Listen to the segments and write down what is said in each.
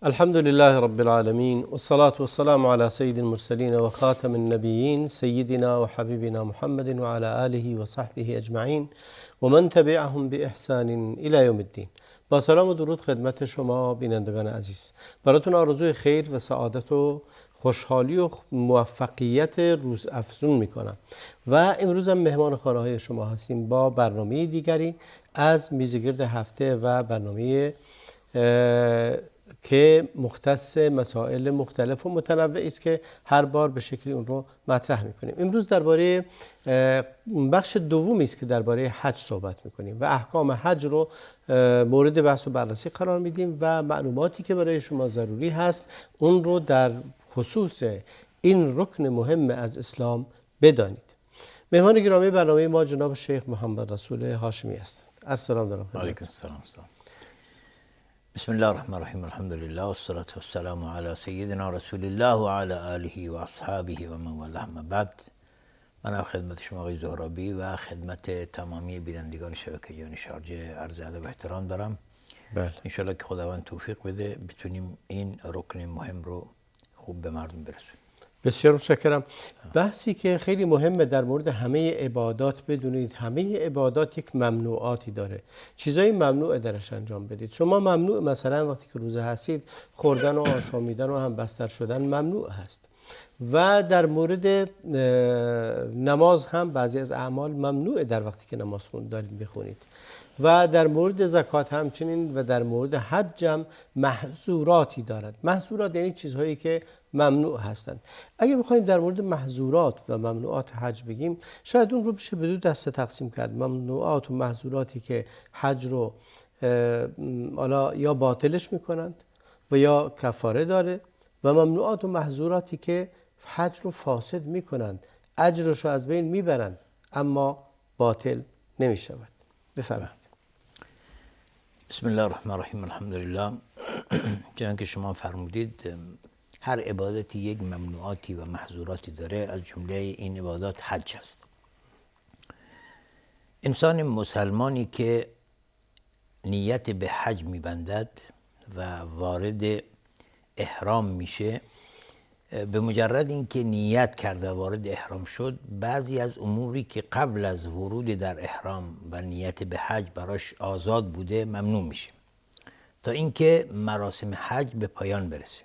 الحمد لله رب العالمين والصلاة والسلام على سيد المرسلين وخاتم النبيين سيدنا وحبيبنا محمد وعلى آله وصحبه أجمعين ومن تبعهم بإحسان إلى يوم الدين. با سلام و درود خدمت شما بینندگان عزیز. براتون آرزوی خیر و سعادت و خوشحالی و موفقیت روز افزون میکنم و امروز هم مهمان خانه های شما هستیم با برنامه دیگری از میزگرد هفته و برنامه که مختص مسائل مختلف و متنوعی است که هر بار به شکلی اون رو مطرح میکنیم. امروز درباره بخش دومی است که درباره حج صحبت میکنیم و احکام حج رو مورد بحث و بررسی قرار میدیم و معلوماتی که برای شما ضروری هست اون رو در خصوص این رکن مهم از اسلام بدانید. مهمان گرامی برنامه ما جناب شیخ محمد رسول هاشمی هستند. السلام علیکم. علیکم السلام. بسم الله الرحمن الرحیم. الحمد لله والصلاة والسلام علی سیدنا رسول الله و علی آله و اصحابه و من والاه. اما بعد، من خدمت شما آقای زهرابی و خدمت تمامی بینندگان شبکه جهانی شارجه عرض ادب و احترام دارم. بله. انشالله که خداوند توفیق بده بتونیم این رکن مهم رو خوب به مردم برسونیم. بسیار متشکرم. بحثی که خیلی مهمه در مورد همه عبادات بدونید همه عبادات یک ممنوعاتی داره. چیزای ممنوع درش انجام بدید. شما ممنوع مثلا وقتی که روزه هستید خوردن و آشامیدن و هم بستر شدن ممنوع هست. و در مورد نماز هم بعضی از اعمال ممنوع در وقتی که نماز دارید میخونید. و در مورد زکات همچنین و در مورد حج هم محظوراتی دارد. محظورات یعنی چیزهایی که ممنوع هستند. اگه بخوایم در مورد محظورات و ممنوعات حج بگیم شاید اون رو بشه به دو دسته تقسیم کرد. ممنوعات و محظوراتی که حج رو یا باطلش میکنند و یا کفاره داره و ممنوعات و محظوراتی که حج رو فاسد میکنند، اجرش رو از بین میبرند اما باطل نمیشود. بفرمایید. بسم الله الرحمن الرحیم. الحمد لله. چنانکه که شما فرمودید هر عبادتی یک ممنوعاتی و محظوراتی داره، از جمله این عبادات حج هست. انسان مسلمانی که نیت به حج میبندد و وارد احرام میشه، به مجرد اینکه نیت کرده وارد احرام شد، بعضی از اموری که قبل از ورود در احرام و نیت به حج براش آزاد بوده ممنوع میشه تا اینکه مراسم حج به پایان برسه.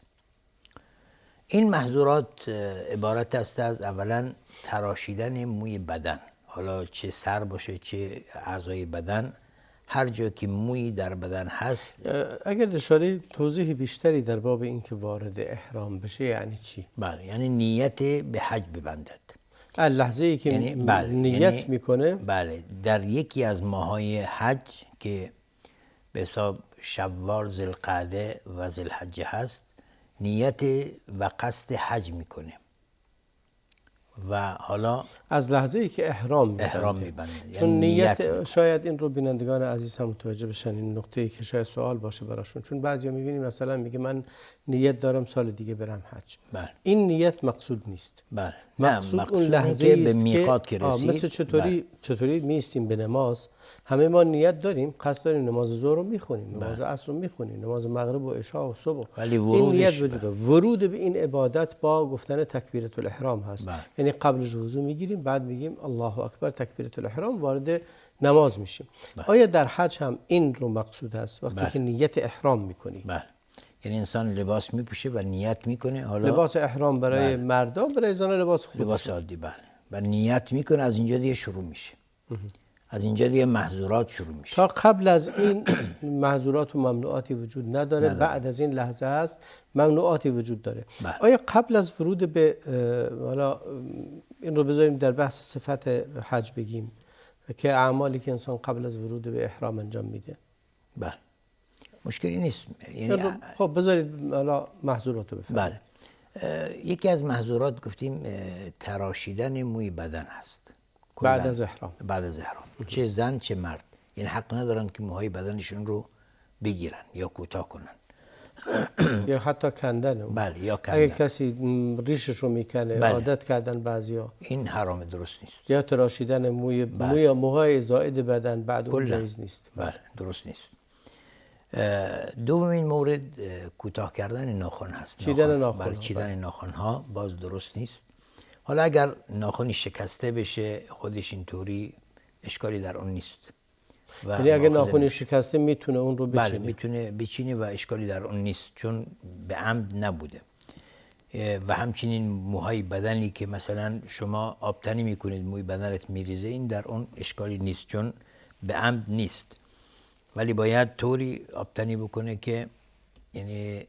این محظورات عبارت است از اولا تراشیدن موی بدن، حالا چه سر باشه چه اعضای بدن، هر جا که مویی در بدن هست. اگر اشاره توضیح بیشتری در باب این که وارد احرام بشه یعنی چی؟ بله، یعنی نیت به حج ببندد. لحظه ای که نیت میکنه؟ بله، در یکی از ماهای حج که به حساب شوال، ذوالقعده و ذوالحجه هست، نیت و قصد حج میکنه و حالا از لحظه ای که احرام میبنده. چون نیت شاید این رو بینندگان عزیز هم متوجه بشن، این نقطه ای که شاید سوال باشه براشون، چون بعضیا میبینیم مثلا میگه من نیت دارم سال دیگه برم حج. بله. این نیت مقصود نیست. بله. مقصود اون لحظه به میقات که رسید. مثل چطوری میستیم به نماز، همه ما نیت داریم، قصد داریم نماز ظهر رو میخونیم، نماز عصر رو میخونیم، نماز مغرب و عشاء و صبح، ولی این نیت وجود ورود به این عبادت با گفتن تکبیرة الاحرام هست. یعنی قبلش وضو میگیریم، بعد میگیم الله اکبر تکبیرة الاحرام، وارد نماز میشیم. آیا در حج هم این رو مقصود هست وقتی که نیت احرام میکنی؟ بله. یعنی انسان لباس میپوشه و نیت میکنه. حالا لباس احرام برای مردان، برای زنان لباس عادی. بله. و نیت میکنه، از اینجا دیگه شروع میشه. از اینجا دیگه محظورات شروع میشه. تا قبل از این محظورات و ممنوعاتی وجود نداره. بعد از این لحظه هست ممنوعاتی وجود داره. آیا قبل از ورود به حالا این رو بذاریم در بحث صفت حج بگیم که اعمالی که انسان قبل از ورود به احرام انجام میده؟ بله، مشکلی نیست. یعنی خب بذارید حالا محظورات رو بفرمایید. بله. یکی از محظورات گفتیم تراشیدن موی بدن هست بعد از احرام. چه زن چه مرد، یعنی حق ندارن که موهای بدنشون رو بگیرن یا کوتاه کنن یا حتی کندن. بله، یا کندن. اگه کسی ریشش رو میکنه، عادت کردن بعضیا، این حرام، درست نیست. یا تراشیدن موهای زائد بدن بعد اون جایز نیست. بله، درست نیست. دومین مورد کوتاه کردن ناخن هست. چیدن ناخن. بله، چیدن ناخن ها باز درست نیست. حالا اگر ناخنی شکسته بشه خودش اینطوری اشکالی در اون نیست. یعنی اگه ناخنی شکسته میتونه اون رو بچینه؟ بله میتونه بچینه و اشکالی در اون نیست، چون به عمد نبوده. و همچنین موهای بدنی که مثلا شما آبتنی میکنید موی بدنت میریزه، این در اون اشکالی نیست چون به عمد نیست، ولی باید طوری آبتنی بکنه که یعنی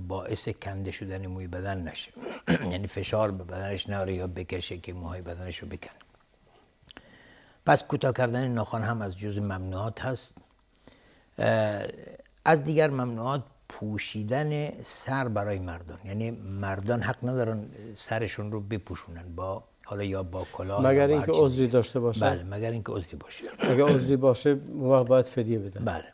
باعث کنده شدن موی بدن نشه یعنی فشار به بدنش ناره یا بکشه که موهای بدنش رو بکنه. پس کوتاه کردن ناخن هم از جز ممنوعات هست. از دیگر ممنوعات پوشیدن سر برای مردان، یعنی مردان حق ندارن سرشون رو بپوشونن با حالا یا با کلاه مگر اینکه عذری داشته باشه. بله مگر اینکه عذری باشه. اگر عذری باشه باید فدیه بدن. بله.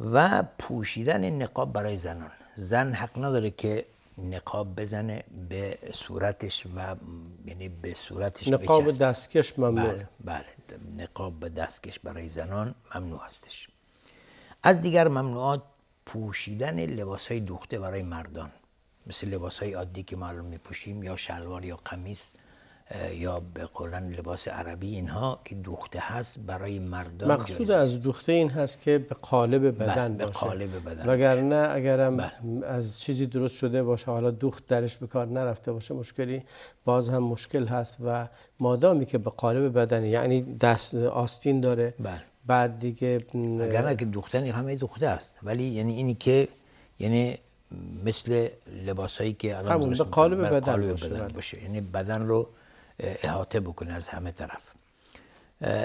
و پوشیدن نقاب برای زنان، زن حق نداره که نقاب بزنه به صورتش و یعنی به صورتش نقاب بچسبه. دستکش ممنوعه. بله نقاب به دستکش برای زنان ممنوع هستش. از دیگر ممنوعات پوشیدن لباسهای دوخته برای مردان، مثل لباسهای عادی که ما الان میپوشیم یا شلوار یا قمیص یا به قولن لباس عربی، اینها که دوخته هست برای مردان. مقصود از دوخته این هست که به قالب بدن باشه. به قالب بدن وگرنه اگرم از چیزی درست شده باشه حالا دوخت درش به کار نرفته باشه مشکلی باز هم مشکل هست. و مادامی که به قالب بدن یعنی دست آستین داره بعد دیگه اگر نه که دوختن همه دوخته است، ولی یعنی اینی که یعنی مثل لباسایی که الان درست به قالب بدن باشه یعنی بدن رو احاطه بکنه از همه طرف.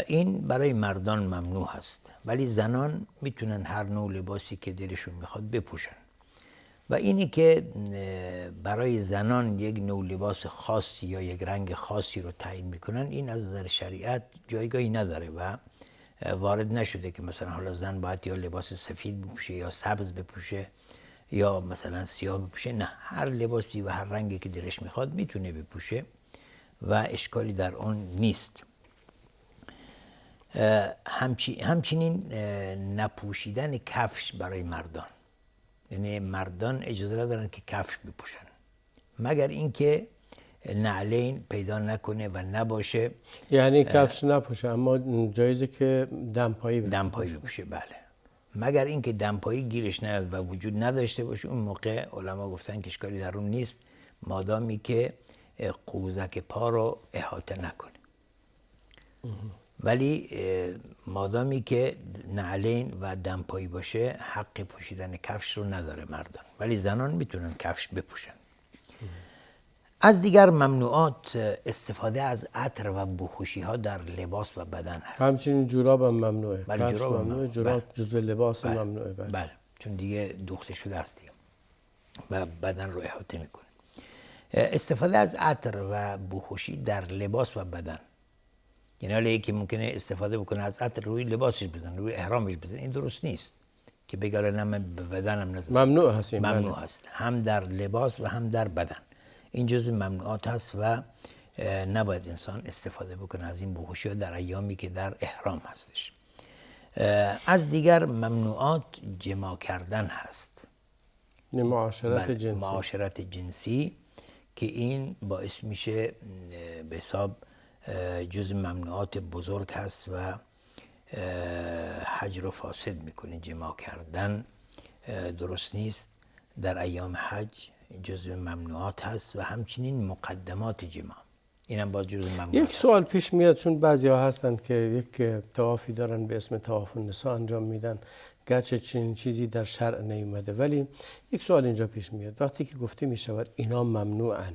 این برای مردان ممنوع هست، ولی زنان میتونن هر نوع لباسی که دلشون میخواد بپوشن. و اینی که برای زنان یک نوع لباس خاصی یا یک رنگ خاصی رو تعیین میکنن، این از نظر شریعت جایگاهی نداره و وارد نشده که مثلا حالا زن باید یا لباس سفید بپوشه یا سبز بپوشه یا مثلا سیاه بپوشه. نه، هر لباسی و هر رنگی که دلش میخواد میتونه بپوشه و اشکالی در اون نیست. همچنین نپوشیدن کفش برای مردان، یعنی مردان اجازه ندارن که کفش بپوشن مگر اینکه نعلین پیدا نکنه و نباشه. یعنی کفش نپوشه اما جایزه که دمپایی بپوشه. بله، مگر اینکه دمپایی گیرش نیاد و وجود نداشته باشه، اون موقع علما گفتن که اشکالی در اون نیست مادامی که قوزک پا رو احاطه نکنه. ولی مادامی که نعلین و دمپایی باشه حق پوشیدن کفش رو نداره مردان، ولی زنان میتونن کفش بپوشن. از دیگر ممنوعات استفاده از عطر و بخوشی ها در لباس و بدن هست. همچنین جوراب هم ممنوعه. بله جوراب ممنوعه. جوراب جزو لباس ممنوعه. بله چون دیگه دوخته شده است و بدن رو احاطه میکنه. استفاده از عطر و بخوشی در لباس و بدن، یعنی حالا یکی ممکنه استفاده بکنه از عطر روی لباسش بزنه، روی احرامش بزنه، این درست نیست که بگه نه من به بدنم نزنم. ممنوع هست. ممنوع هست هم در لباس و هم در بدن. این جزء ممنوعات هست و نباید انسان استفاده بکنه از این بخوشی ها در ایامی که در احرام هستش. از دیگر ممنوعات جماع کردن هست. معاشرت جنسی که این باعث میشه به حساب جزء ممنوعات بزرگ هست و حج رو فاسد میکنه. جماع کردن درست نیست در ایام حج، جزء ممنوعات هست و همچنین مقدمات جماع اینم باز جزء ممنوعات. یک سوال پیش میاد چون بعضیا هستن که یک طوافی دارن به اسم طواف النساء انجام میدن گرچه چنین چیزی در شرع نیومده، ولی یک سوال اینجا پیش میاد وقتی که گفته میشود اینا ممنوعن،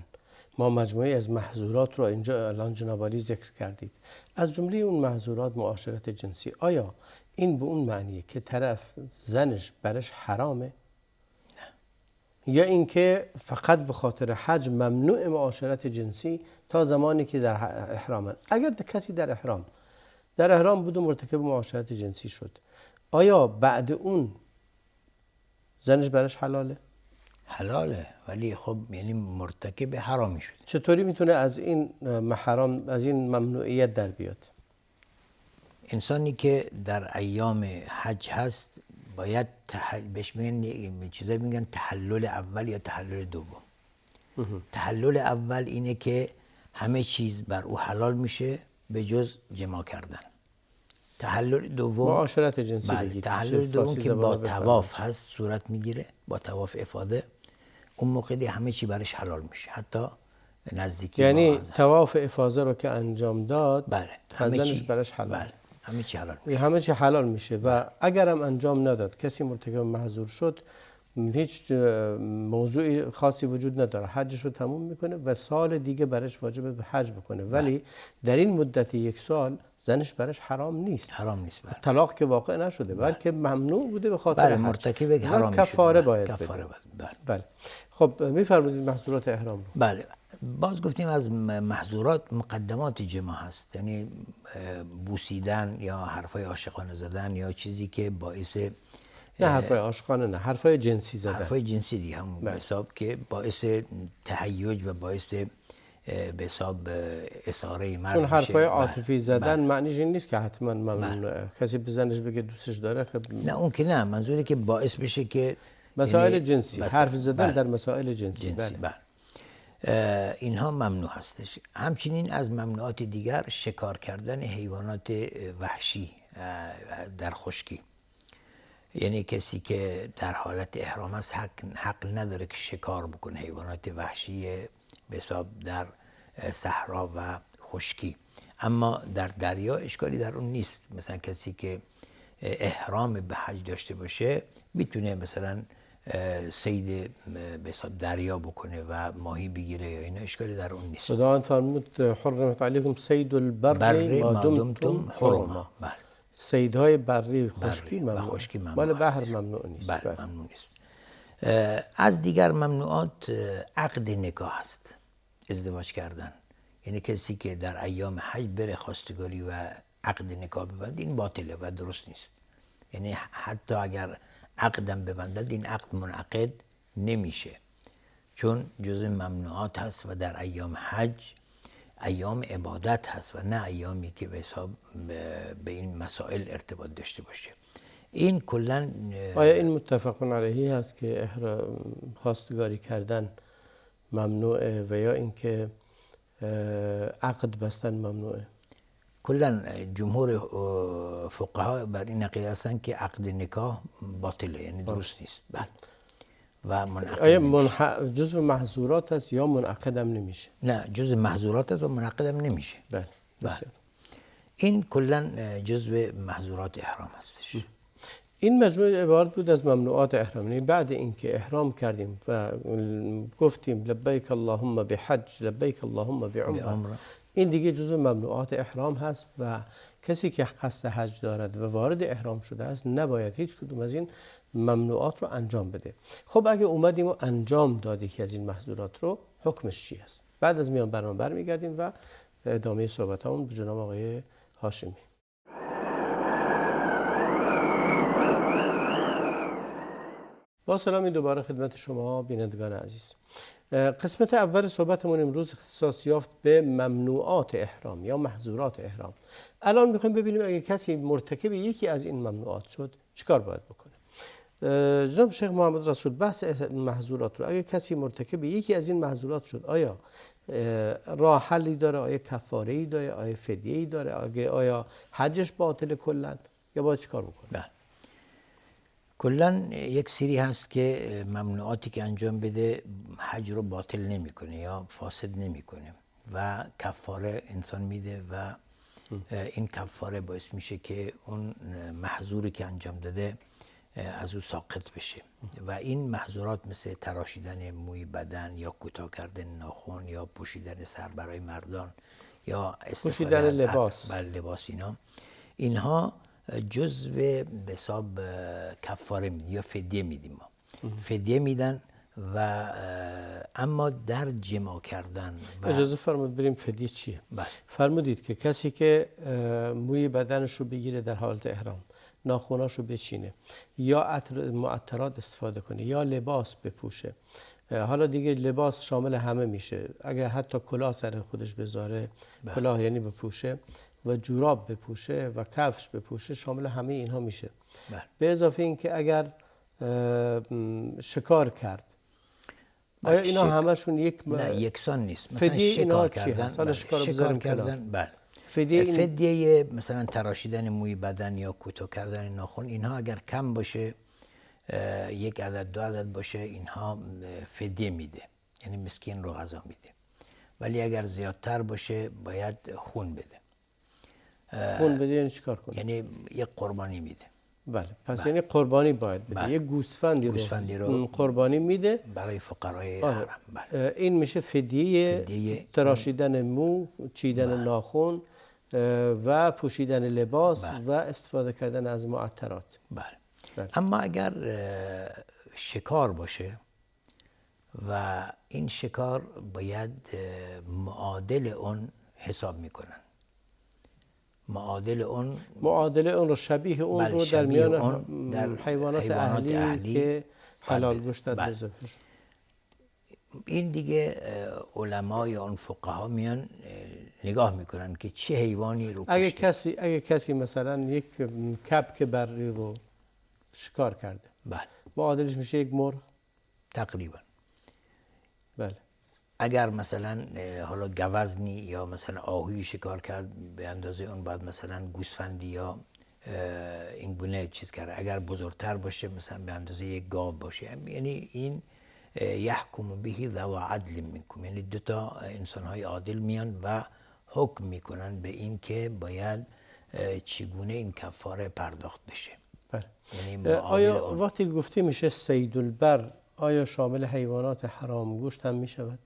ما مجموعه از محظورات رو اینجا الان جناب عالی ذکر کردید، از جمله اون محظورات معاشرت جنسی، آیا این به اون معنیه که طرف زنش برش حرامه؟ یا اینکه فقط به خاطر حج ممنوع معاشرت جنسی تا زمانی که در احرامن؟ اگر کسی در احرام بود و مرتکب معاشرت جنسی شد، آیا بعد اون زنش برش حلاله؟ حلاله، ولی خب یعنی مرتکب حرامی شد. چطوری میتونه از این ممنوعیت در بیاد؟ انسانی که در ایام حج هست باید بهش میگن چیزایی میگن تحلل اول یا تحلل دوم. تحلل اول اینه که همه چیز بر او حلال میشه به جز جما کردن. تحلل دوم معاشرت جنسی بگید. تحلل دوم که با طواف هست صورت میگیره، با طواف افاده. اون موقع همه چی برش حلال میشه، حتی نزدیکی یعنی طواف افاضه رو که انجام داد زنش برش حلال. بله همه چی حلال میشه. همه چی حلال میشه و اگرم انجام نداد کسی مرتکب محظور شد هیچ موضوع خاصی وجود نداره، حجش رو تموم میکنه و سال دیگه برش واجبه به حج بکنه. ولی در این مدت 1 سال زنش برش حرام نیست. حرام نیست. بله. طلاق که واقع نشده بلکه ممنوع بوده به خاطر بله مرتکب حرام شده. کفاره باید کفاره بده. بله. خب میفرمایید محظورات احرام رو. بله باز گفتیم از محظورات مقدمات جما هست، یعنی بوسیدن یا حرفای عاشقانه زدن یا چیزی که باعث نه حرفای عاشقانه نه، حرفای جنسی زدن. حرفای جنسی دیگه هم به حساب که باعث تهیج و باعث به حساب اثاره مرد چون حرفای عاطفی زدن بله. معنیش این نیست که حتما ممنوعه. کسی به زنش بگه دوستش داره خب نه اون که نه، منظوری که باعث بشه که مسائل جنسی حرف زدن در مسائل جنسی. بله. اینها ممنوع هستش. همچنین از ممنوعات دیگر شکار کردن حیوانات وحشی در خشکی، یعنی کسی که در حالت احرام است حق نداره که شکار بکنه حیوانات وحشی به حساب در صحرا و خشکی. اما در دریا اشکالی در اون نیست. مثلا کسی که احرام به حج داشته باشه میتونه مثلا صید به حساب دریا بکنه و ماهی بگیره یا اینا، اشکالی در اون نیست. خداوند فرمود حرمت علیکم صید البر ما دمتم حرما. بله. صیدهای بری خشکی ممنوع. بله بحر ممنوع نیست. بله ممنوع نیست. از دیگر ممنوعات عقد نکاح است، ازدواج کردن. یعنی کسی که در ایام حج بره خواستگاری و عقد نکاح ببنده این باطله و درست نیست. یعنی حتی اگر عقدم ببندد این عقد منعقد نمیشه، چون جزء ممنوعات هست و در ایام حج ایام عبادت هست و نه ایامی که به حساب به این مسائل ارتباط داشته باشه. این کلا آیا این متفقون علیه هست که خواستگاری کردن ممنوعه و یا اینکه عقد بستن ممنوعه؟ کلا جمهور فقها بر این عقیده هستند که عقد نکاح باطله، یعنی درست نیست. بله. و منعقد آیا جزء محظورات است یا منعقد هم نمیشه؟ نه جزء محظورات است و منعقد هم نمیشه. بله. این کلا جزء محظورات احرام هستش. این مجموعه عبارت بود از ممنوعات احرام. یعنی بعد اینکه احرام کردیم و گفتیم لبیک اللهم بحج لبیک اللهم بعمره، این دیگه جزء ممنوعات احرام هست و کسی که قصد حج دارد و وارد احرام شده است نباید هیچ کدوم از این ممنوعات رو انجام بده. خب اگه اومدیم و انجام دادی که از این محظورات رو، حکمش چی است؟ بعد از میان برنامه برمیگردیم و ادامه صحبتامون به جناب آقای هاشمی. با سلامی دوباره خدمت شما بینندگان عزیز. قسمت اول صحبتمون امروز اختصاص یافت به ممنوعات احرام یا محظورات احرام. الان میخوایم ببینیم اگه کسی مرتکب یکی از این ممنوعات شد چیکار باید بکنه. جناب شیخ محمد رسول بحث محظورات رو، اگه کسی مرتکب یکی از این محظورات شد آیا راه حلی داره، آیا کفاره‌ای داره، آیا فدیه‌ای داره، آیا حجش باطل کلا یا باید چیکار بکنه؟ بله. کلا یک سری هست که ممنوعاتی که انجام بده حج رو باطل نمیکنه یا فاسد نمیکنه و کفاره انسان میده و این کفاره باعث میشه که اون محظوری که انجام داده از او ساقط بشه. و این محظورات مثل تراشیدن موی بدن یا کوتاه کردن ناخن یا پوشیدن سر برای مردان یا پوشیدن لباس، لباس اینها جزو به حساب کفاره میدیم یا فدیه میدیم. ما فدیه میدن و اما در جما کردن اجازه فرمود بریم فدیه چیه؟ بله. فرمودید که کسی که موی بدنش رو بگیره در حالت احرام، ناخوناش رو بچینه یا معطرات استفاده کنه یا لباس بپوشه، حالا دیگه لباس شامل همه میشه، اگه حتی کلاه سر خودش بذاره، کلاه یعنی بپوشه و جوراب بپوشه و کفش بپوشه شامل همه اینها میشه. بله. به اضافه اینکه اگر شکار کرد، آیا اینا همشون نه یکسان نیست. مثلا فدیه شکار اینها چی کردن، هست؟ حالا بله. شکار رو شکار بذاریم کنار. کردن، بله. فدیه فدیه مثلا تراشیدن موی بدن یا کوتاه کردن ناخن، اینها اگر کم باشه، یک عدد دو عدد باشه، اینها فدیه میده، یعنی مسکین رو غذا میده. ولی اگر زیادتر باشه باید خون بده. خون بده یعنی چیکار کنه؟ یعنی یک قربانی میده. بله، پس یعنی قربانی باید بده. بله. یه گوسفندی رو قربانی میده برای فقرای حرم. بله. این میشه فدیه تراشیدن مو، چیدن ناخن و پوشیدن لباس و استفاده کردن از معطرات. بله. اما اگر شکار باشه و این شکار باید معادل اون حساب میکنن. معادل اون رو شبیه اون رو در میان حیوانات اهلی که حلال گوشت در این دیگه علما یا اون فقها میان نگاه میکنن که چه حیوانی رو کشته. اگه کسی مثلا یک کبک بری رو شکار کرده، بله، معادلش میشه یک مرغ تقریبا. بله. اگر مثلا حالا گوزنی یا مثلا آهوی شکار کرد، به اندازه اون بعد مثلا گوسفندی یا این گونه چیز کرد. اگر بزرگتر باشه مثلا به اندازه یک گاو باشه، یعنی این یحکم به ذو عدل منکم، یعنی دو تا انسان‌های عادل میان و حکم میکنن به این که باید چگونه این کفاره پرداخت بشه. بله. یعنی آیا وقتی گفته میشه صید البر، آیا شامل حیوانات حرام گوشت هم میشود؟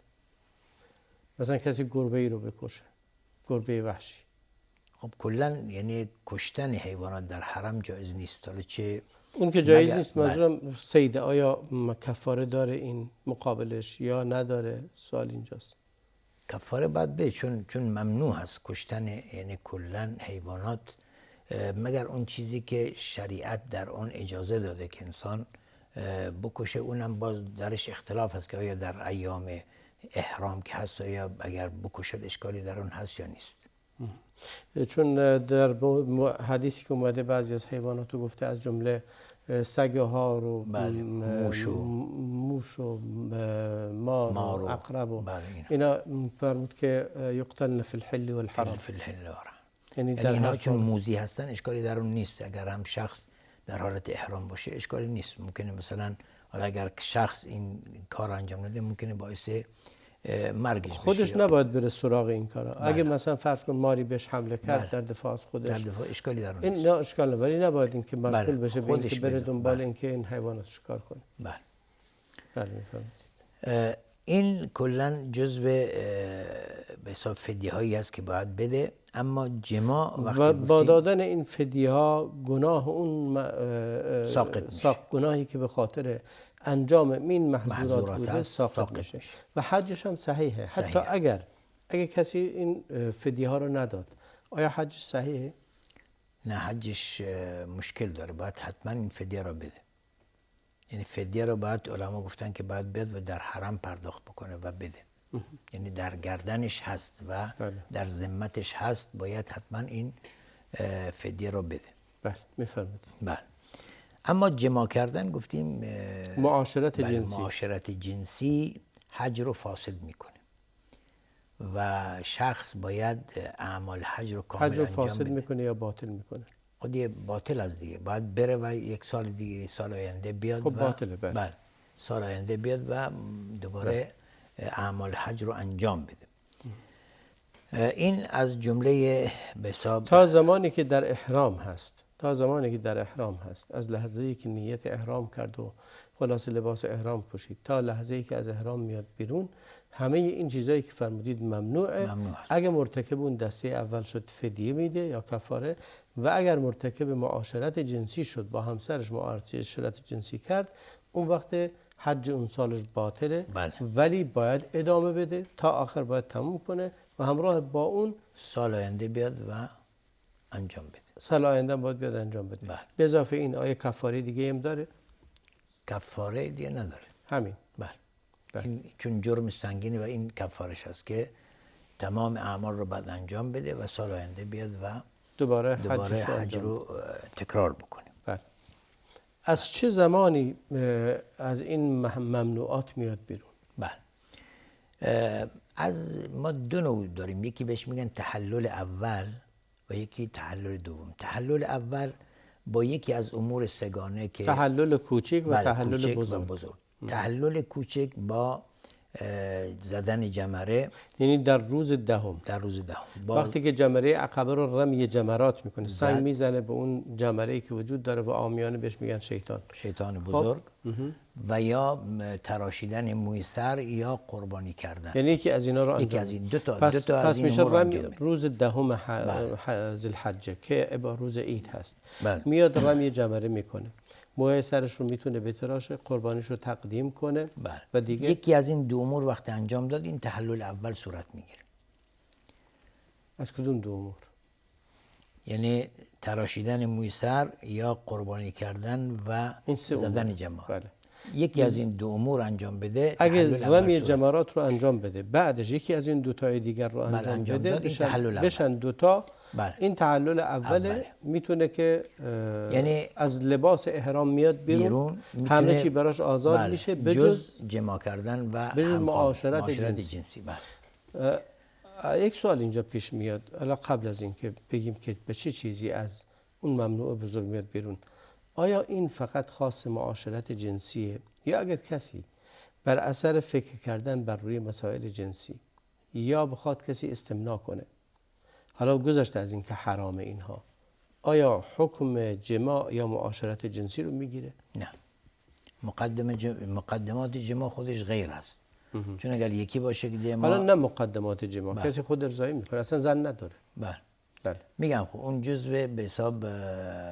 مثلا کسی گربه‌ای رو بکشه، گربه وحشی. خب کلا یعنی کشتن حیوانات در حرم جایز نیست. حالا چه اون که جایز نیست، منظورم صید، آیا کفاره داره این مقابلش یا نداره؟ سوال اینجاست. کفاره باید به، چون ممنوع هست کشتن یعنی کلا حیوانات، مگر اون چیزی که شریعت در اون اجازه داده که انسان بکشه. اونم باز درش اختلاف هست که آیا در ایام احرام که هست یا اگر بکشد اشکالی در اون هست یا نیست. چون در حدیثی که اومده بعضی از حیوانات رو گفته، از جمله سگ هار و موش و مار و عقرب و اینا فرمود که یقتلن فی الحل والحرام. یعنی اینا چون موذی هستن اشکالی در اون نیست. اگر هم شخص در حالت احرام باشه اشکالی نیست. ممکنه مثلا حالا اگر شخص این کار انجام نده ممکنه باعث مرگش بشه. خودش نباید بره سراغ این کارا. اگه مثلا فرض کن ماری بهش حمله کرد در دفاع از خودش، در دفاع اشکالی در اون نیست. این نه اشکال نه، ولی نباید این که مشغول بشه به اینکه بره دنبال اینکه این حیوانات شکار کنه. بله میفهمید. این کلا جزء به حساب فدیه هایی است که باید بده. اما جماع و با دادن این فدیه ها گناه اون گناهی که به خاطر انجام این محظورات بوده ساقط میشه و حجش هم صحیحه. حتی اگر کسی این فدیه ها رو نداد، آیا حجش صحیحه؟ نه، حجش مشکل داره. باید حتما این فدیه را بده. یعنی فدیه را باید علما گفتن که باید بده و در حرم پرداخت بکنه و بده. یعنی در گردنش هست و در ذمتش هست، باید حتما این فدیه را بده. بله میفرمایید. بله. اما جماع کردن گفتیم معاشرت جنسی حج رو فاسد میکنه و شخص باید اعمال حج رو کامل انجام بده. حج رو فاسد میکنه یا باطل میکنه؟ خودی باطل از دیگه. باید بره و یک سال دیگه، سال آینده بیاد. خب باطله. بله. سال آینده بیاد و دوباره اعمال حج رو انجام بده. این از جمله به حساب تا زمانی که در احرام هست، از لحظه‌ای که نیت احرام کرد و خلاص لباس احرام پوشید تا لحظه‌ای که از احرام میاد بیرون، همه این چیزایی که فرمودید ممنوعه. اگر مرتکب اون دسته اول شد فدیه میده یا کفاره، و اگر مرتکب معاشرت جنسی شد، با همسرش معاشرت جنسی کرد، اون وقت حج اون سالش باطله. ولی باید ادامه بده تا آخر، باید تموم کنه و همراه با اون سال آینده بیاد و انجام بده. سال آینده باید بیاد انجام بده. به اضافه این آیه کفاره دیگه هم داره؟ کفاره دیگه نداره. همین. بله. این چون جرم سنگینی و این کفارش هست که تمام اعمال رو بعد انجام بده و سال آینده بیاد و دوباره دوباره حجش رو حج انجام بده. رو تکرار بکنه. بله. از چه زمانی از این ممنوعات میاد بیرون؟ بله. از ما دو نوع داریم، یکی بهش میگن تحلل اول و یکی تحلل دوم. تحلل اول با یکی از امور سگانه که تحلل کوچک و بله، تحلل کوچک بزرگ. و بزرگ. تحلل کوچک با زدن جمره یعنی در روز دهم، در روز دهم با وقتی که جمره عقبه رو رمی جمرات میکنه، سنگ زد. میزنه به اون جمره‌ای که وجود داره و عامیانه بهش میگن شیطان. شیطان بزرگ و یا تراشیدن موی سر یا قربانی کردن. یعنی یکی از اینا رو انجام یکی از این دو تا پس از این میشه امور رمی انجام میده. روز دهم ذوالحجه که با روز عید هست. بله. میاد رمی جمره میکنه، موی سرش رو میتونه بتراشه، قربانیش رو تقدیم کنه. بله. و دیگه یکی از این دو امور وقتی انجام داد، این تحلل اول صورت میگیره. از کدوم دو امور؟ یعنی تراشیدن موی سر یا قربانی کردن و این سه زدن امور. جمرات. بله. یکی از این دو امور انجام بده، اگه تحلل اول رمی صورت. جمرات رو انجام بده، بعدش یکی از این دوتای دیگر رو انجام بده، داد، این تحلل اول. بشن دوتا. بله. این تحلل اوله. میتونه که یعنی از لباس احرام میاد بیرون، همه چی براش آزاد بله. میشه جز جماع کردن و بجز معاشرت جنسی. بله. یک سوال اینجا پیش میاد، حالا قبل از این که بگیم که به چه چیزی از اون ممنوع بزرگ میاد بیرون، آیا این فقط خاص معاشرت جنسیه یا اگر کسی بر اثر فکر کردن بر روی مسائل جنسی یا بخواد کسی استمناء کنه، حالا گذشته از این که حرام اینها، آیا حکم جماع یا معاشرت جنسی رو میگیره؟ نه. مقدمات جماع خودش غیر است. چون اگر یکی باشه که جماع، حالا نه مقدمات جماع، کسی خود ارضایی میکنه، اصلا زن نداره. بله. بله. میگم خب اون جزو به حساب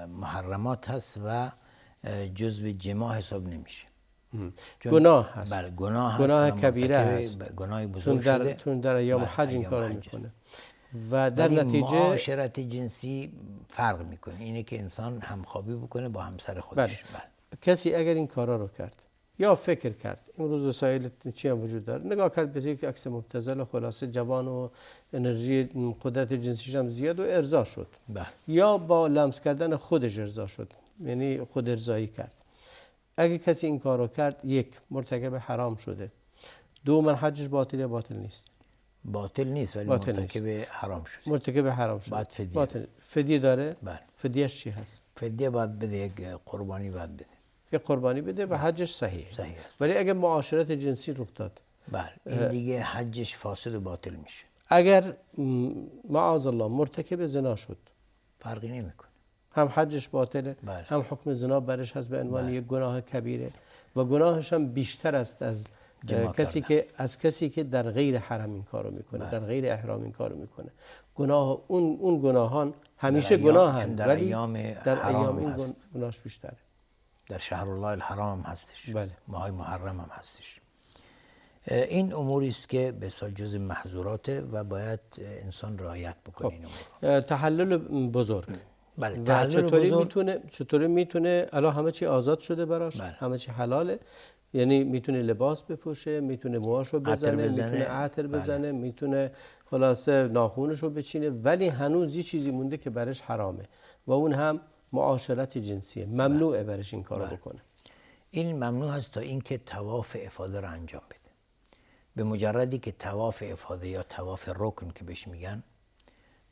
محرمات هست و جزو جماع حساب نمیشه. گناه هست. بله، گناه هست. گناه و کبیره هست. گناه بزرگ شده. چون در ایام حج این کارو میکنه و در نتیجه معاشرت جنسی فرق میکنه. اینه که انسان همخوابی بکنه با همسر خودش. بله. کسی اگر این کارا رو کرد یا فکر کرد، امروز وسایل چی هم وجود داره، نگاه کرد به یک عکس مبتذل و خلاصه جوان و انرژی قدرت جنسیش هم زیاد و ارضا شد. بله. یا با لمس کردن خودش ارضا شد، یعنی خود ارضایی کرد. اگه کسی این کارو کرد، یک، مرتکب حرام شده. دو، من حجش باطل یا باطل نیست؟ باطل نیست، ولی باطل مرتکب حرام شده. مرتکب حرام شده. باید فدیه باطل. فدیه داره؟ بله. فدیهش چی هست؟ فدیه باید بده، یک قربانی باید بده. یک قربانی بده و حجش صحیح است. ولی اگه معاشرت جنسی رخ داد، بله، این دیگه حجش فاسد و باطل میشه. اگر معاذ الله مرتکب زنا شد، فرقی نمیکنه. هم حجش باطله، بله. هم حکم زنا برش هست به عنوان یک گناه کبیره و گناهش هم بیشتر است از کسی که در غیر حرم این کارو میکنه. در غیر احرام این کارو میکنه. گناه اون گناهان همیشه گناهند، ولی در ایام این گناهش بیشتره. در شهر الله الحرام هستش. بله. ماه محرم هم هستش. این اموری است که به اصطلاح جزء محظوراته و باید انسان رعایت بکنه. این امور تحلل بزرگ. بله. و چطوری میتونه الان همه چی آزاد شده براش. بله. همه چی حلاله، یعنی میتونه لباس بپوشه، میتونه موهاشو بزنه، میتونه عطر بزنه، میتونه خلاصه ناخونشو بچینه، ولی هنوز یه چیزی مونده که برش حرامه و اون هم معاشرت جنسیه. ممنوعه برش این کارو بکنه. این ممنوع هست تا اینکه طواف افاضه رو انجام بده. به مجردی که طواف افاضه یا طواف رکن که بهش میگن،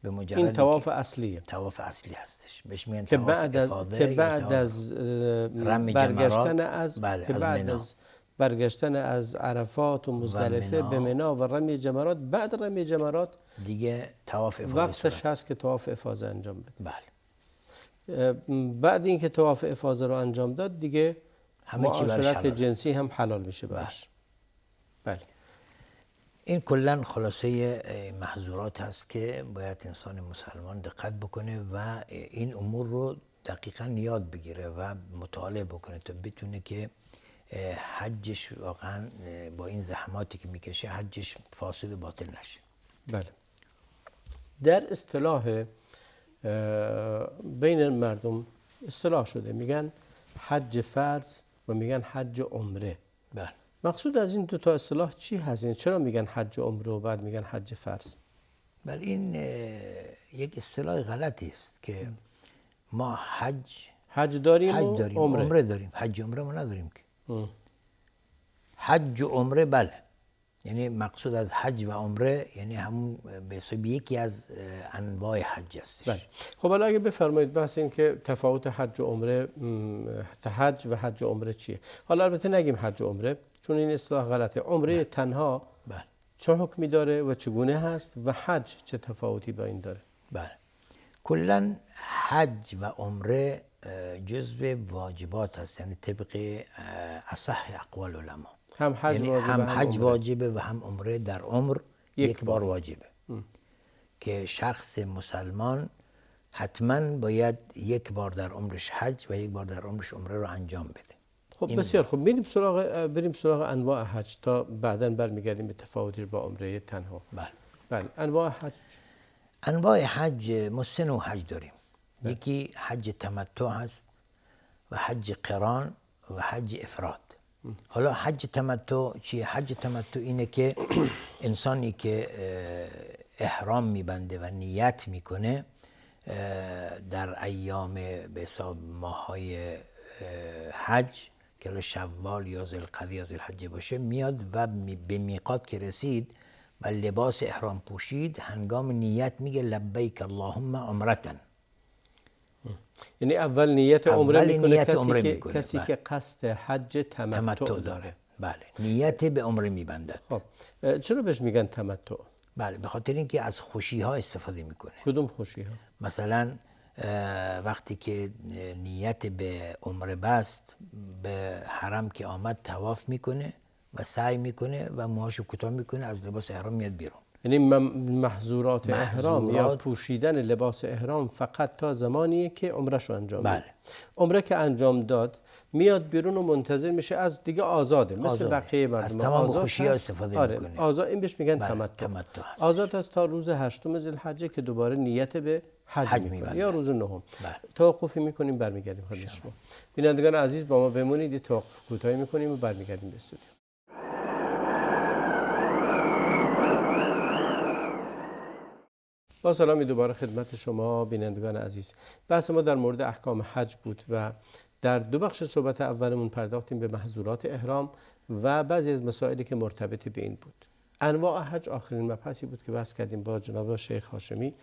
به مجردی این طواف اصلیه. طواف اصلی هستش. بهش میگن که طواف افاضه که بعد از برگشتن از عرفات و مزدلفه به منی و رمی جمرات، بعد رمی جمرات دیگه طواف افاضه وقتش هست که طواف افاضه انجام بده. بله. بعد اینکه طواف افاضه رو انجام داد، دیگه معاشرت جنسی هم حلال میشه براش. بله. این کلا خلاصه محظورات هست که باید انسان مسلمان دقت بکنه و این امور رو دقیقاً یاد بگیره و مطالعه بکنه تا بتونه که حجش واقعاً با این زحماتی که میکشه حجش فاسد و باطل نشه. بله. در اصطلاح بین مردم اصطلاح شده، میگن حج فرض و میگن حج عمره. بله. مقصود از این دو تا اصطلاح چی هست؟ چرا میگن حج عمره و بعد میگن حج فرض؟ بله این یک اصطلاح غلطی است که ما حج داریم حج و داریم عمره. عمره داریم. حج عمره ما نداریم که. حج و عمره بله، یعنی مقصود از حج و عمره یعنی همون به حساب یکی از انواع حج هستش. بله. خب حالا اگه بفرمایید بحث این که تفاوت حج و عمره، حج و حج و عمره چیه؟ حالا البته نگیم حج و عمره چون این اصطلاح غلطه. عمره تنها بله چه حکمی داره و چگونه هست و حج چه تفاوتی با این داره؟ بله کلا حج و عمره جزو واجبات هست، یعنی طبق اصح اقوال علما. هم حج یعنی واجبه هم حج عمره. واجبه و هم عمره در عمر یک بار واجبه. که شخص مسلمان حتما باید یک بار در عمرش حج و یک بار در عمرش عمره رو انجام بده. خب بسیار خوب، بریم سراغ انواع حج تا بعداً برمیگردیم به تفاوتی با عمره تنها. بله انواع حج. انواع حج ما 3 نوع حج داریم. یکی حج تمتع هست و حج قران و حج افراد. حالا حج تمتع چیه؟ حج تمتع اینه که انسانی که احرام میبنده و نیت میکنه در ایام به حساب ماهای حج که شوال یا ذوالقعده یا ذوالحجه باشه میاد و به میقات که رسید و لباس احرام پوشید، هنگام نیت میگه لبیک اللهم عمرتن. یعنی اول نیت عمره میکنه کسی بله. که قصد حج تمتع داره. بله نیت به عمره میبندد. خب چرا بهش میگن تمتع؟ بله به خاطر اینکه از خوشی ها استفاده میکنه. کدوم خوشی ها؟ مثلا وقتی که نیت به عمره بست، به حرم که آمد طواف میکنه و سعی میکنه و موهاشو کوتاه میکنه، از لباس احرام میاد بیرون. یعنی محظورات احرام یا پوشیدن لباس احرام فقط تا زمانیه که عمرهشو انجام بله. میده. عمره که انجام داد میاد بیرون و منتظر میشه، از دیگه آزاده. مثل بقیه مردم از تمام خوشی‌ها استفاده میکنه. آزاد، این بهش میگن تمتع. آزاد است تا روز 8 ذوالحجه که دوباره نیت به حج میکنه یا روز 9. توقفی میکنیم برمیگردیم خدمت شما. بینندگان عزیز با ما بمونید، توقف کوتاهی میکنیم و برمیگردیم به استودیو. با سلامی دوباره خدمت شما بینندگان عزیز. بحث ما در مورد احکام حج بود و در 2 بخش صحبت اولمون پرداختیم به محظورات احرام و بعضی از مسائلی که مرتبط به این بود. انواع حج آخرین مبحثی بود که بحث کردیم با جناب شیخ هاشمی.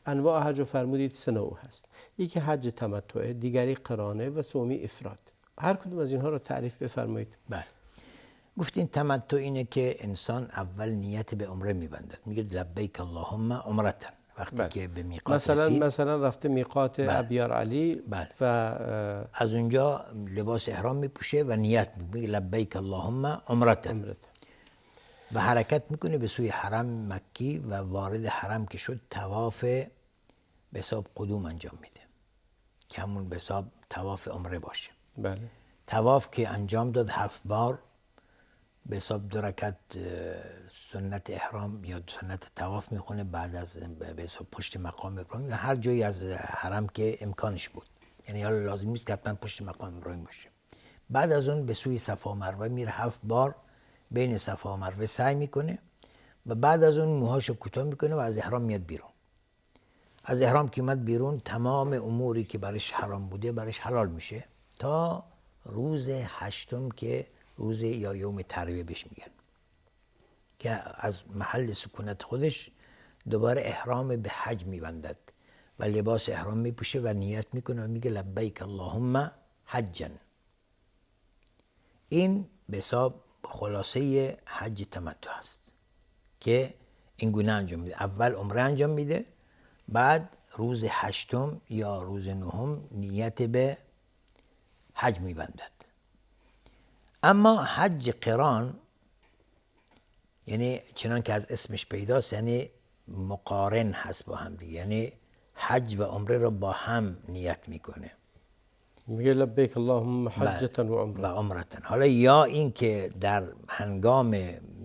انواع حج رو فرمودید 3 نوع هست. یکی حج تمتع، دیگری قرانه و سومی افراد. هر کدوم از اینها رو تعریف بفرمایید. بله. گفتین تمتع اینه که انسان اول نیت به عمره میبندد، میگه لبیک اللهم عمرتن. وقتی که به میقات رسید، مثلا رفته میقات ابیار علی و از اونجا لباس احرام میپوشه و نیت میگه لبیک اللهم عمرتن و حرکت میکنه به سوی حرم مکی و وارد حرم که شد طواف به حساب قدوم انجام میده که همون به حساب طواف عمره باشه. بله. طواف که انجام داد 7 بار به حساب 2 رکعت سنت احرام یا سنت طواف میخونه بعد از به حساب پشت مقام ابراهیم، هر جایی از حرم که امکانش بود، یعنی حالا لازم نیست که حتما پشت مقام ابراهیم باشه. بعد از اون به سوی صفا و مروه میره، 7 بار بین صفا و مروه سعی میکنه و بعد از اون موهاشو کوتاه میکنه و از احرام میاد بیرون. از احرام که اومد بیرون، تمام اموری که برش حرام بوده برش حلال میشه تا روز 8 که روز یا یوم ترویه بهش میگن، که از محل سکونت خودش دوباره احرام به حج میبندد و لباس احرام میپوشه و نیت میکنه و میگه لبیک اللهم حجا. این به حساب خلاصه حج تمتع است که این گونه انجام میده. اول عمره انجام میده، بعد روز 8 یا روز 9 نیت به حج میبندد. اما حج قران یعنی چنان که از اسمش پیداست، یعنی مقارن هست با هم دیگه، یعنی حج و عمره رو با هم نیت میکنه، میگه لبیک اللهم حجتا و عمرتن. حالا یا این که در هنگام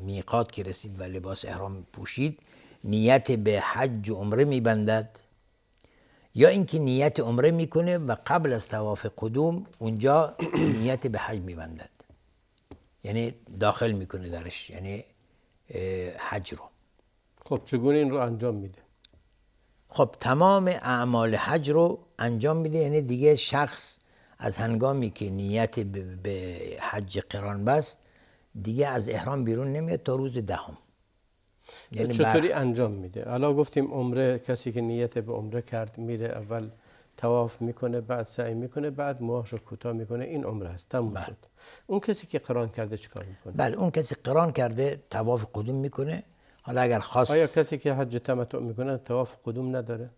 میقات که رسید و لباس احرام پوشید نیت به حج و عمره میبندد، یا اینکه نیت عمره میکنه و قبل از طواف قدوم اونجا نیت به حج میبندد، یعنی داخل میکنه درش، یعنی حج رو. خب چگونه این رو انجام میده؟ خب تمام اعمال حج رو انجام میده، یعنی دیگه شخص از هنگامی که نیت به حج قران بست دیگه از احرام بیرون نمیاد تا روز دهم. یعنی چطوری انجام میده؟ الان گفتیم عمره، کسی که نیت به عمره کرد میره اول طواف میکنه، بعد سعی میکنه، بعد موهاشو کوتاه میکنه، این عمره است، تموم شد. اون کسی که قران کرده چیکار میکنه؟ بله، اون کسی قران کرده طواف قدوم میکنه. حالا اگر خواست آیا کسی که حج تمتع میکنه طواف قدوم نداره؟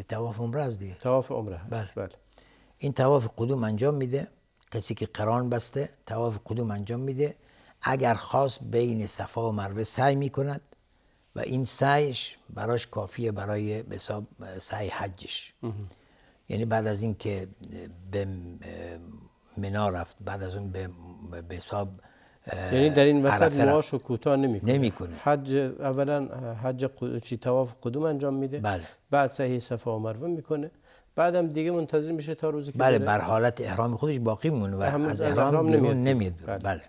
طواف عمره است دیگه. طواف عمره هست. بله. بله. این طواف قدوم انجام میده. کسی که قران بسته طواف قدوم انجام میده. اگر خواست بین صفا و مروه سعی میکند و این سعیش براش کافیه برای به حساب سعی حجش. یعنی بعد از این که به منا رفت، بعد از اون به حساب یعنی در این وسط عرفه رفت. موهاشو کوتاه نمیکنه. حج اولا حج طواف قدوم انجام میده. بله. بعد سعی صفا و مروه میکنه. بعدم دیگه منتظر میشه تا روزی که بله، بره. بر حالت احرام خودش باقی میمونه و از از احرام بیرون نمیاد. بله. بله.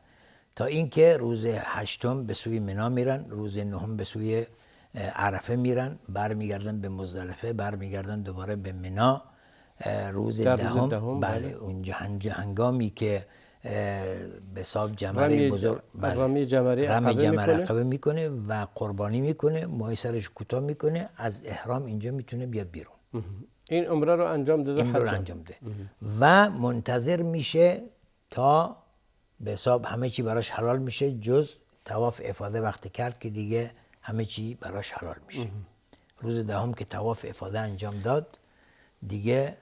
تا اینکه روز هشتم به سوی منا میرن، روز نهم به سوی عرفه میرن، برمیگردن به مزدلفه، برمیگردن دوباره به منا. روز دهم بله اونجا هنگامی که به حساب جمره بزرگ رمی جمره عقبه میکنه و قربانی میکنه، موهای سرش کوتاه میکنه، از احرام اینجا میتونه بیاد بیرون. این عمره رو انجام داده، این رو انجام ده و منتظر میشه تا به حساب همه چی براش حلال میشه، جز طواف افاده وقتی کرد که دیگه همه چی براش حلال میشه. روز دهم که طواف افاده انجام داد دیگه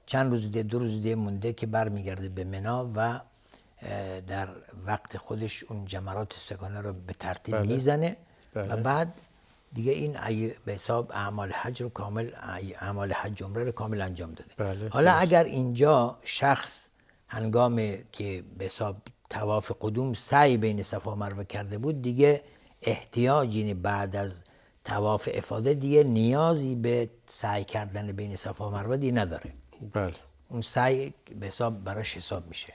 چند روز دیگه، 2 روز دیگه مونده که برمیگرده به منا و در وقت خودش اون جمرات سگانه رو به ترتیب میزنه. و بعد دیگه این به حساب اعمال حج رو کامل، اعمال حج عمره رو کامل انجام داده. حالا اگر اینجا شخص هنگام که به حساب طواف قدوم سعی بین صفا و مروه کرده بود، دیگه احتیاجی بعد از طواف افاده دیگه نیازی به سعی کردن بین صفا و مروه دیگه نداره. بله. اون سعی به حساب براش حساب میشه.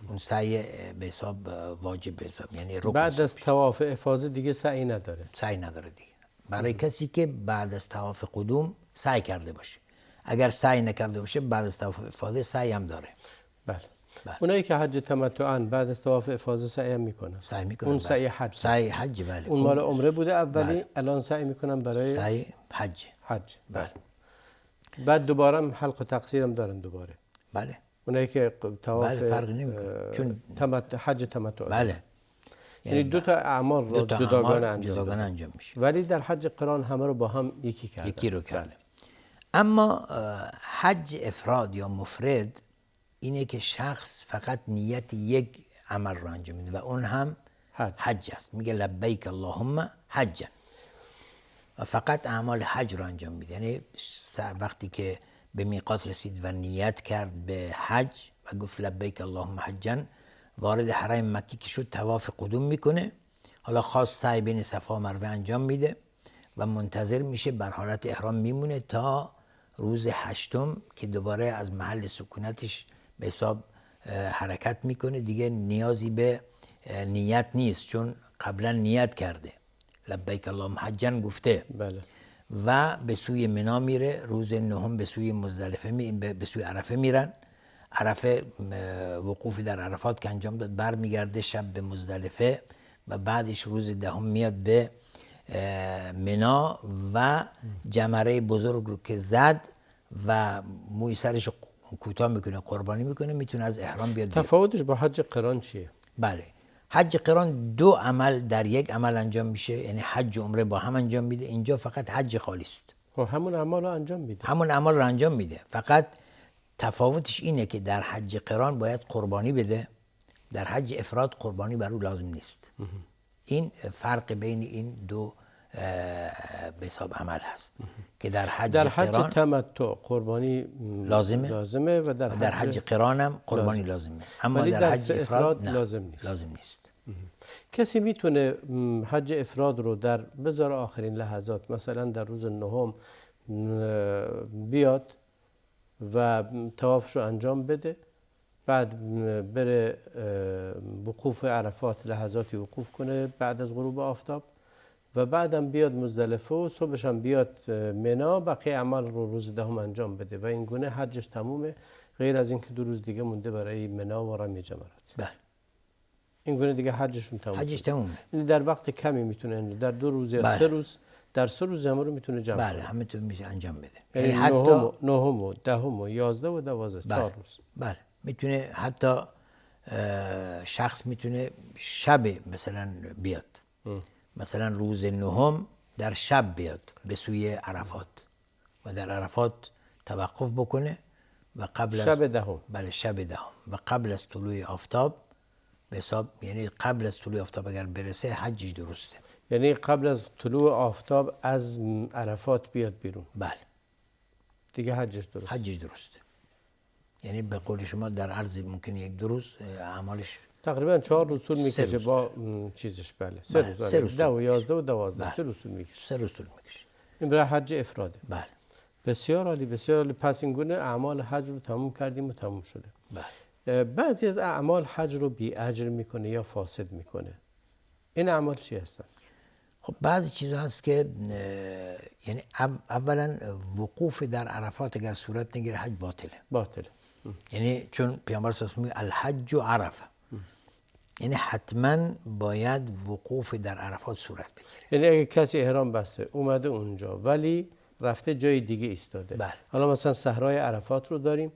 اون سعی به حساب واجب به حساب، یعنی رکن. بعد از طواف افاضه دیگه سعی نداره. سعی نداره دیگه. برای کسی که بعد از طواف قدوم سعی کرده باشه. اگر سعی نکرده باشه بعد از طواف افاضه سعی هم داره. بله. اونایی که حج تمتعن بعد از طواف افاضه سعی هم میکنن. سعی میکنن. اون سعی حج. سعی حج بله. اون مال عمره بوده اولی، الان سعی میکنن برای سعی حج. بله. بعد دوباره هم حلق و تقصیر هم دارن دوباره. بله. اونایی که طواف فرقی نمیکنه چون حج تمتع. بله. یعنی دو تا اعمال رو جداگانه انجام میشه. ولی در حج قران همه رو با هم یکی کردن. یکی رو کردن. اما حج افراد یا مفرد اینه که شخص فقط نیت یک عمل رو انجام میده و اون هم حج است. میگه لبیک اللهم حجا و فقط اعمال حج رو انجام میده. یعنی وقتی که به میقات رسید و نیت کرد به حج و گفت لبیک اللهم حجا، وارد حرم مکی که شد طواف قدوم میکنه. حالا خاص سعی بین صفا و مروه انجام میده و منتظر میشه، بر حالت احرام میمونه تا روز هشتم که دوباره از محل سکونتش به حساب حرکت میکنه. دیگه نیازی به نیت نیست چون قبلا نیت کرده، لبیک اللهم حجا گفته. بله. و به سوی منا میره. روز نهم به سوی مزدلفه به سوی عرفه میرن. عرفه وقوفی در عرفات که انجام داد، برمیگرده شب به مزدلفه و بعدش روز دهم میاد به منا و جمره بزرگ رو که زد و موی سرش کوتاه میکنه، قربانی میکنه، میتونه از احرام بیاد. تفاوتش با حج قران چیه؟ بله، حج قران 2 عمل در یک عمل انجام میشه، یعنی حج و عمره با هم انجام میده. اینجا فقط حج خالی است. خب همون اعمال رو انجام میده. همون اعمال رو انجام میده، فقط تفاوتش اینه که در حج قران باید قربانی بده، در حج افراد قربانی بر او لازم نیست. این فرق بین این 2 به حساب عمل هست که در حج تمتع قربانی لازمه و در حج قران هم قربانی لازمه، اما در حج افراد لازم نیست. کسی میتونه حج افراد رو در بذار آخرین لحظات، مثلا در روز نهم بیاد و طوافش رو انجام بده، بعد بره وقوف عرفات لحظاتی وقوف کنه بعد از غروب آفتاب، و بعدم بیاد مزدلفه و صبحش هم بیاد منا، بقیه اعمال رو روز دهم انجام بده و این گونه حجش تمومه، غیر از اینکه 2 روز دیگه مونده برای منا و رمی جمرات. بله. این گونه دیگه حجشون تموم حجش شد. تمومه. یعنی در وقت کمی میتونه، در 2 روز یا بله. 3 روز، در 3 روز همه رو میتونه جمع بله کنه. همینطور میشه انجام بده. یعنی حتی نهم و دهم و 11 و 12 4 روز. بله میتونه حتی شخص میتونه شب مثلا بیاد، مثلا روز نهم در شب بیاد به سوی عرفات و در عرفات توقف بکنه و قبل شب از دهم. بله شب دهم و قبل از طلوع آفتاب به حساب، یعنی قبل از طلوع آفتاب اگر برسه حجش درسته. یعنی قبل از طلوع آفتاب از عرفات بیاد بیرون، بله دیگه حجش درست. حجش درسته. یعنی به قول شما در عرض ممکن 1-2 روز اعمالش تقریبا 4 روز طول میکشه روز. با چیزش. بله 3 بله، روز. 3 روز 10 و طول 11 و 12 بله. 3 روز طول میکشه. 3 روز طول میکشه. این برای حج افراده. بله بسیار عالی، بسیار عالی. پس این گونه اعمال حج رو تموم کردیم و تموم شده. بله. بعضی از اعمال حج رو بی اجر میکنه یا فاسد میکنه. این اعمال چی هستن؟ خب بعضی چیزا هست که یعنی اولا وقوف در عرفات اگر صورت نگیره حج باطله. باطله. یعنی چون پیامبر صلی الله علیه و آله الحج و عرفه، یعنی حتما باید وقوف در عرفات صورت بگیره. یعنی اگه کسی احرام بسته اومده اونجا ولی رفته جای دیگه ایستاده، بله. حالا مثلا صحرای عرفات رو داریم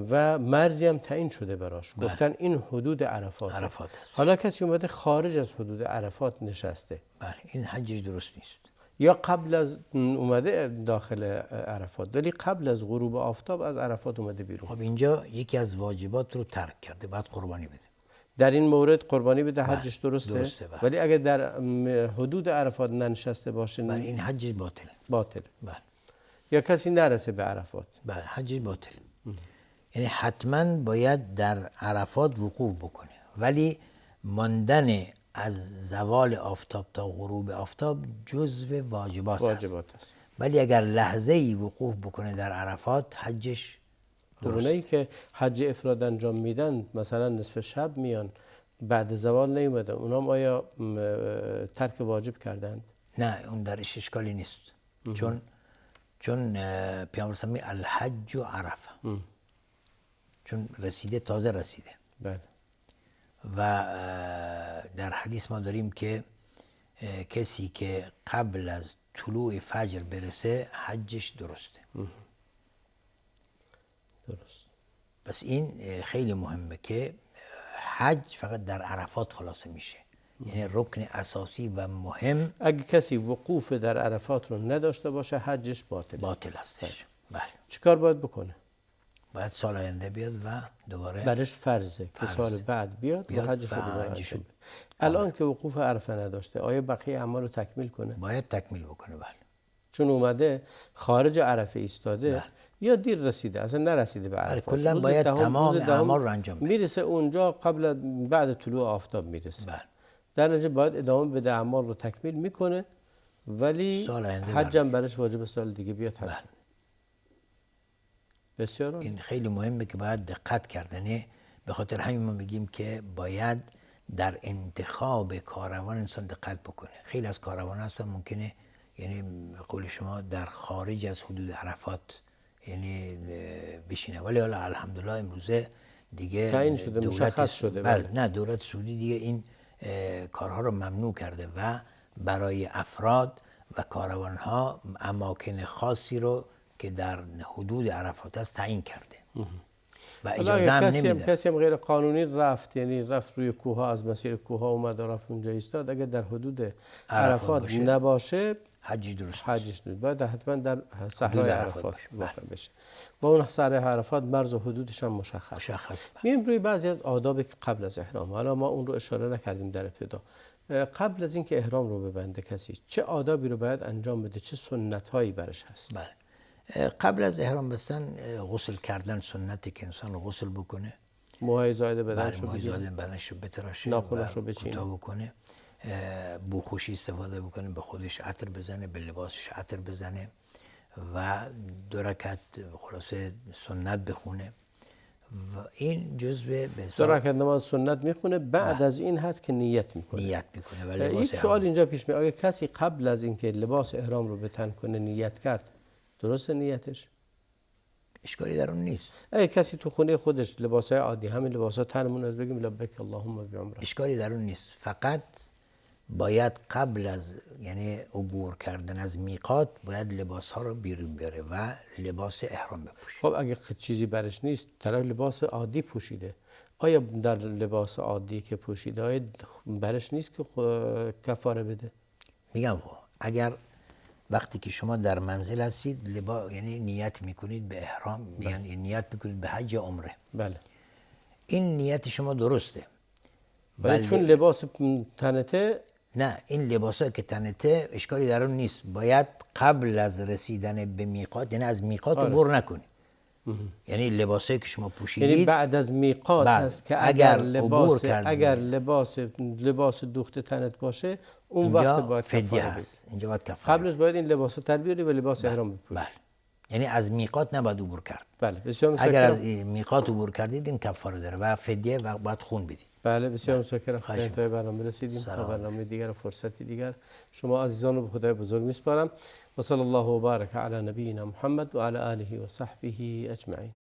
و مرزی هم تعیین شده براش، بله. گفتن این حدود عرفات است. حالا کسی اومده خارج از حدود عرفات نشسته، بله این حجش درست نیست. یا قبل از اومده داخل عرفات ولی قبل از غروب آفتاب از عرفات اومده بیرون، خب اینجا یکی از واجبات رو ترک کرده، باید قربانی بده. در این مورد قربانی بده، حجش درسته؟ درسته بله. ولی اگر در حدود عرفات ننشسته باشه بله این حجش باطله. باطله. بله. یا کسی نرسه به عرفات، بله حجش باطل. یعنی حتما باید در عرفات وقوف بکنه، ولی ماندن از زوال آفتاب تا غروب آفتاب جزو واجبات است. ولی اگر لحظه ای وقوف بکنه در عرفات حجش اونایی که حج افراد انجام میدن مثلا نصف شب میان بعد زوال نیومدن، اونام آیا ترک واجب کردند؟ نه اون درش اشکالی نیست. چون پیامبر صلی الحج و عرفه، چون رسیده، تازه رسیده. بله. و در حدیث ما داریم که کسی که قبل از طلوع فجر برسه حجش درسته. درست. پس این خیلی مهمه که حج فقط در عرفات خلاصه میشه، یعنی رکن اساسی و مهم. اگه کسی وقوف در عرفات رو نداشته باشه حجش باطل هستش. بله. چیکار باید بکنه؟ باید سال آینده بیاد و دوباره برش فرضه که سال بعد بیاد و حجش رو دوباره انجام بده. الان که وقوف عرفه نداشته آیا بقیه اعمال رو تکمیل کنه؟ باید تکمیل بکنه. بله. چون اومده خارج عرفه ایستاده. بله. یا دیر رسیده، اصلا نرسیده به عرفات. کلا باید تمام اعمال رو انجام بده. میرسه اونجا بعد طلوع آفتاب میرسه. بله. در نتیجه باید ادامه بده، اعمال رو تکمیل میکنه ولی حجم برش واجب سال دیگه بیاد حج. بله. بسیار این خیلی مهمه که باید دقت کردنه. به خاطر همین ما میگیم که باید در انتخاب کاروان انسان دقت بکنه. خیلی از کاروان هستن ممکنه یعنی قول شما در خارج از حدود عرفات یعنی بشینه، ولی حالا الحمدلله امروزه دیگه تعیین شده، مشخص شده. بله. نه دولت سعودی دیگه این کارها رو ممنوع کرده و برای افراد و کاروانها اماکن خاصی رو که در حدود عرفات است تعیین کرده و اجازه هم نمیده. کسی هم غیر قانونی رفت، یعنی رفت روی کوه ها، از مسیر کوه ها اومد و رفت اونجا ایستاد، اگر در حدود عرفات نباشه حجش درست باید حتما در صحرای عرفات واقع بشه و اون صحرای عرفات مرز و حدودش هم مشخص. میایم روی بعضی از آدابی که قبل از احرام، حالا ما اون رو اشاره نکردیم در ابتدا. قبل از اینکه احرام رو ببنده کسی چه آدابی رو باید انجام بده، چه سنت هایی برش هست؟ بله. قبل از احرام بستن غسل کردن سنتی که انسان غسل بکنه، موهای زائد بدنش رو بتراشه، ناخنش رو بچینه، کوتاه بکنه، بوخوشی استفاده بکنه، به خودش عطر بزنه، به لباسش عطر بزنه و 2 رکعت خلاصه سنت بخونه و این جزء به دو حساب رکعت نماز سنت میخونه، بعد از این هست که نیت میکنه. نیت میکنه و لباس یک سوال اینجا پیش میاد، آیا کسی قبل از اینکه لباس احرام رو به تن کنه نیت کرد، درست نیتش؟ اشکالی در اون نیست. اگه کسی تو خونه خودش لباسای عادی، همین لباسا تنمون از بگیم لبیک اللهم بعمره، اشکالی در اون نیست، فقط باید قبل از یعنی عبور کردن از میقات باید لباس ها رو بیرون بیاره و لباس احرام بپوشه. خب اگه چیزی برش نیست، طرف لباس عادی پوشیده، آیا در لباس عادی که پوشیده آیا برش نیست که کفاره بده؟ میگم اگر وقتی که شما در منزل هستید یعنی نیت میکنید به احرام، یعنی نیت میکنید به حج یا عمره، بله. این نیت شما درسته، ولی چون لباس تنته، نه این لباسایی که تنته اشکالی در اون نیست، باید قبل از رسیدن به میقات یعنی از میقات عبور نکنید. یعنی لباسایی که شما پوشیدید یعنی بعد از میقات هست که اگر لباس دوخته تنت باشه اون وقت باید فدیه کفاره هست، اینجا باید کفاره. قبلش باید این لباس رو تر بیاری و لباس احرام بپوشی. بله. یعنی از میقات نباید عبور کرد. بله بسیار متشکرم. اگر از میقات عبور کردید این کفاره داره و فدیه و باید خون بدید. بله بسیار متشکرم. تا انتهای برنامه رسیدیم. تا برنامه دیگر و فرصتی دیگر شما عزیزان رو به خدای بزرگ میسپارم و صلی الله و بارک علی نبینا محمد و علی آله و صحبه اجمعین.